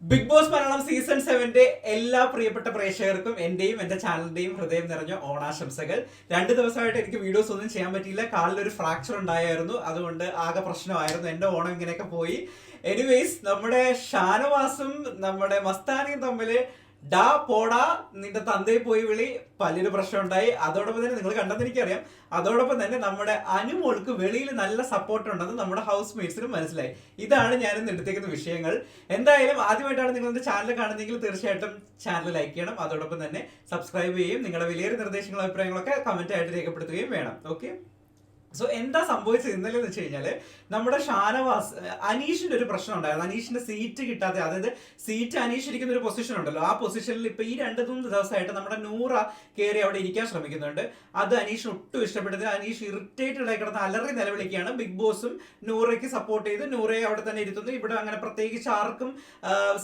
Big boss Malayalam season 7ന്റെ എല്ലാ പ്രിയപ്പെട്ട പ്രേക്ഷകർക്കും എന്റെയും എന്റെ ചാനലിന്റെയും ഹൃദയം നിറഞ്ഞ ഓണാശംസകൾ. 2 ദിവസമായിട്ട് എനിക്ക് വീഡിയോസ് ഒന്നും ചെയ്യാൻ പറ്റിയില്ല. കാലിലൊരു ഫ്രാക്ചർ ഉണ്ടായിരുന്നു, അതുകൊണ്ട് ആകെ പ്രശ്നമായിരുന്നു. എന്റെ ഓണം ഇങ്ങനെയൊക്കെ പോയി. എനിവേസ്, നമ്മുടെ ഷാനവാസും നമ്മുടെ മസ്താനിയും തമ്മില് ഡാ പോടാ നിന്റെ തന്തയെ പോയി വിളി പല്ലിന് പ്രശ്നം ഉണ്ടായി. അതോടൊപ്പം തന്നെ നിങ്ങൾ കണ്ടെന്ന് എനിക്കറിയാം. അതോടൊപ്പം തന്നെ നമ്മുടെ അനുമോൾക്ക് വെളിയിൽ നല്ല സപ്പോർട്ട് ഉണ്ടെന്ന് നമ്മുടെ ഹൗസ് മേറ്റ്സിനും മനസ്സിലായി. ഇതാണ് ഞാനിന്ന് എടുത്തേക്കുന്ന വിഷയങ്ങൾ. എന്തായാലും ആദ്യമായിട്ടാണ് നിങ്ങൾ എന്റെ ചാനൽ കാണുന്നതെങ്കിൽ തീർച്ചയായിട്ടും ചാനൽ ലൈക്ക് ചെയ്യണം. അതോടൊപ്പം തന്നെ സബ്സ്ക്രൈബ് ചെയ്യും. നിങ്ങളുടെ വിലയേറിയ നിർദ്ദേശങ്ങളും അഭിപ്രായങ്ങളൊക്കെ കമന്റ് ആയിട്ട് രേഖപ്പെടുത്തുകയും വേണം. ഓക്കെ, സോ എന്താ സംഭവിച്ചത് ഇന്നലെ എന്ന് വെച്ച് കഴിഞ്ഞാല്, നമ്മുടെ ഷാനവാസ് അനീഷിന്റെ ഒരു പ്രശ്നം ഉണ്ടായിരുന്നു. അനീഷിന്റെ സീറ്റ് കിട്ടാതെ, അതായത് സീറ്റ് അനീഷ് ഇരിക്കുന്ന ഒരു പൊസിഷൻ ഉണ്ടല്ലോ, ആ പൊസിഷനിൽ ഇപ്പൊ ഈ 2-3 ദിവസമായിട്ട് നമ്മുടെ നൂറ കയറി അവിടെ ഇരിക്കാൻ ശ്രമിക്കുന്നുണ്ട്. അത് അനീഷിന് ഒട്ടും ഇഷ്ടപ്പെടുന്നില്ല. അനീഷ് ഇറിറ്റേറ്റഡ് ആയി കിടന്ന് അലറി നിലവിളിക്കുകയാണ്. ബിഗ് ബോസും നൂറയ്ക്ക് സപ്പോർട്ട് ചെയ്ത് നൂറയെ അവിടെ തന്നെ ഇരുത്തുന്നു. ഇവിടെ അങ്ങനെ പ്രത്യേകിച്ച് ആർക്കും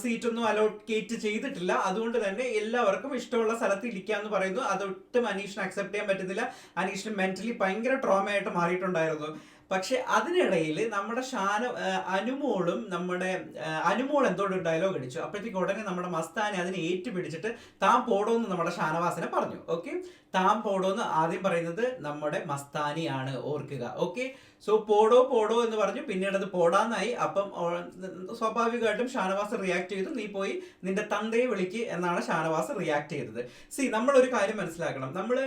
സീറ്റൊന്നും അലോക്കേറ്റ് ചെയ്തിട്ടില്ല. അതുകൊണ്ട് തന്നെ എല്ലാവർക്കും ഇഷ്ടമുള്ള സ്ഥലത്ത് ഇരിക്കാന്ന് പറയുന്നു. അതൊട്ടും അനീഷിന് അക്സെപ്റ്റ് ചെയ്യാൻ പറ്റുന്നില്ല. അനീഷിന് മെന്റലി ഭയങ്കര ട്രോമയായിട്ട് മാറിയിട്ടുണ്ടായിരുന്നു. പക്ഷെ അതിനിടയിൽ നമ്മുടെ അനുമോളും അനുമോൾ എന്തോ ഒരു ഡയലോഗ് അടിച്ചു. അപ്പോഴത്തേക്ക് ഉടനെ നമ്മുടെ മസ്താനി അതിനെ ഏറ്റുപിടിച്ചിട്ട് താൻ പോടോന്ന് നമ്മുടെ ഷാനവാസിനെ പറഞ്ഞു. ഓക്കെ, താൻ പോടോന്ന് ആദ്യം പറയുന്നത് നമ്മുടെ മസ്താനിയാണ്, ഓർക്കുക. ഓക്കെ, സോ പോടോ പോടോ എന്ന് പറഞ്ഞു. പിന്നീട് അത് പോടാന്നായി. അപ്പം സ്വാഭാവികമായിട്ടും ഷാനവാസ് റിയാക്ട് ചെയ്തു. നീ പോയി നിന്റെ തന്തയെ വിളിക്ക് എന്നാണ് ഷാനവാസ് റിയാക്ട് ചെയ്തത്. നമ്മൾ ഒരു കാര്യം മനസ്സിലാക്കണം. നമ്മൾ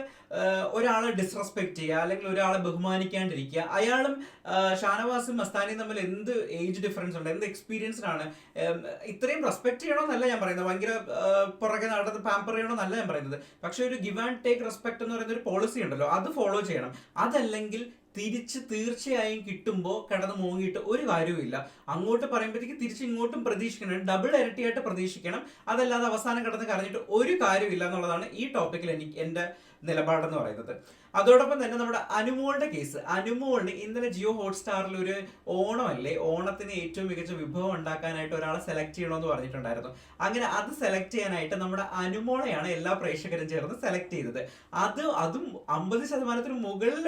ഒരാളെ ഡിസ്റെസ്പെക്ട് ചെയ്യുക, അല്ലെങ്കിൽ ഒരാളെ ബഹുമാനിക്കാണ്ടിരിക്കുക. അയാളും ഷാനവാസും മസ്താനിയും തമ്മിൽ എന്ത് ഏജ് ഡിഫറൻസ് ഉണ്ട്, എന്ത് എക്സ്പീരിയൻസിനാണ്. ഇത്രയും റെസ്പെക്ട് ചെയ്യണമെന്നല്ല ഞാൻ പറയുന്നത്, ഭയങ്കര പുറകെ നടന്ന് പാമ്പർ ചെയ്യണമെന്നല്ല ഞാൻ പറയുന്നത്. പക്ഷെ ഒരു ഗിവ് ആൻഡ് ടേക്ക് റെസ്പെക്ട് എന്ന് പറയുന്ന ഒരു പോളിസി ഉണ്ടല്ലോ, അത് ഫോളോ ചെയ്യണം. അതല്ലെങ്കിൽ തിരിച്ച് തീർച്ചയായും കിട്ടുമ്പോൾ കിടന്ന് മൂങ്ങിയിട്ട് ഒരു കാര്യവുമില്ല. അങ്ങോട്ട് പറയുമ്പോഴത്തേക്ക് തിരിച്ച് ഇങ്ങോട്ടും പ്രതീക്ഷിക്കണം, ഡബിൾ ഇരട്ടിയായിട്ട് പ്രതീക്ഷിക്കണം. അതല്ലാതെ അവസാനം കിടന്ന് കരഞ്ഞിട്ട് ഒരു കാര്യമില്ല എന്നുള്ളതാണ് ഈ ടോപ്പിക്കിൽ എന്റെ നിലപാടെന്ന് പറയുന്നത്. അതോടൊപ്പം തന്നെ നമ്മുടെ അനുമോളുടെ കേസ്. അനുമോളിന് ഇന്നലെ ജിയോ ഹോട്ട്സ്റ്റാറിൽ ഒരു ഓണമല്ലേ, ഓണത്തിന് ഏറ്റവും മികച്ച വിഭവം ഉണ്ടാക്കാനായിട്ട് ഒരാളെ സെലക്ട് ചെയ്യണമെന്ന് പറഞ്ഞിട്ടുണ്ടായിരുന്നു. അങ്ങനെ അത് സെലക്ട് ചെയ്യാനായിട്ട് നമ്മുടെ അനുമോളെയാണ് എല്ലാ പ്രേക്ഷകരും ചേർന്ന് സെലക്ട് ചെയ്തത്. അതും 50% മുകളിൽ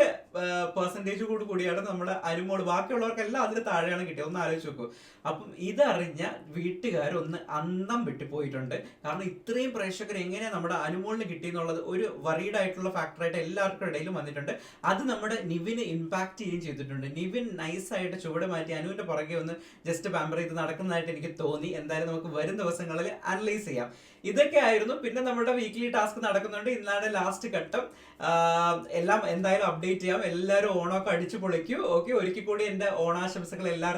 പെർസെന്റേജ് കൂടിയാണ് നമ്മുടെ അനുമോള്. ബാക്കിയുള്ളവർക്കെല്ലാം അതിന് താഴെയാണ് കിട്ടിയത്. ഒന്ന് ആലോചിച്ച് നോക്കൂ. അപ്പം ഇതറിഞ്ഞ വീട്ടുകാർ ഒന്ന് അന്തം വിട്ടുപോയിട്ടുണ്ട്. കാരണം ഇത്രയും പ്രേക്ഷകർ എങ്ങനെയാ നമ്മുടെ അനുമോളിന് കിട്ടിയെന്നുള്ളത് ഒരു വറീഡ് ആയിട്ടുള്ള ഫാക്ടറായിട്ട് എല്ലാവർക്കും ഇടയിലും വന്നിട്ടുണ്ട്. അത് നമ്മുടെ നിവിന് ഇമ്പാക്ട് ചെയ്യുകയും ചെയ്തിട്ടുണ്ട്. നിവിൻ നൈസായിട്ട് ചുവട് മാറ്റി അനുവിന്റെ പുറകെ ഒന്ന് ജസ്റ്റ് പാമ്പർ ചെയ്ത് നടക്കുന്നതായിട്ട് എനിക്ക് തോന്നി. എന്തായാലും നമുക്ക് വരും ദിവസങ്ങളിൽ അനലൈസ് ചെയ്യാം. ഇതൊക്കെ ആയിരുന്നു. പിന്നെ നമ്മുടെ വീക്ക്ലി ടാസ്ക് നടക്കുന്നുണ്ട്. ഇന്നാണ് ലാസ്റ്റ് ഘട്ടം. എല്ലാം എന്തായാലും അപ്ഡേറ്റ് ചെയ്യാം. എല്ലാവരും ഓണമൊക്കെ അടിച്ചു പൊളിക്കൂ. ഓക്കെ, ഒരിക്കൽ കൂടി എന്റെ ഓണാശംസകൾ എല്ലാവർക്കും.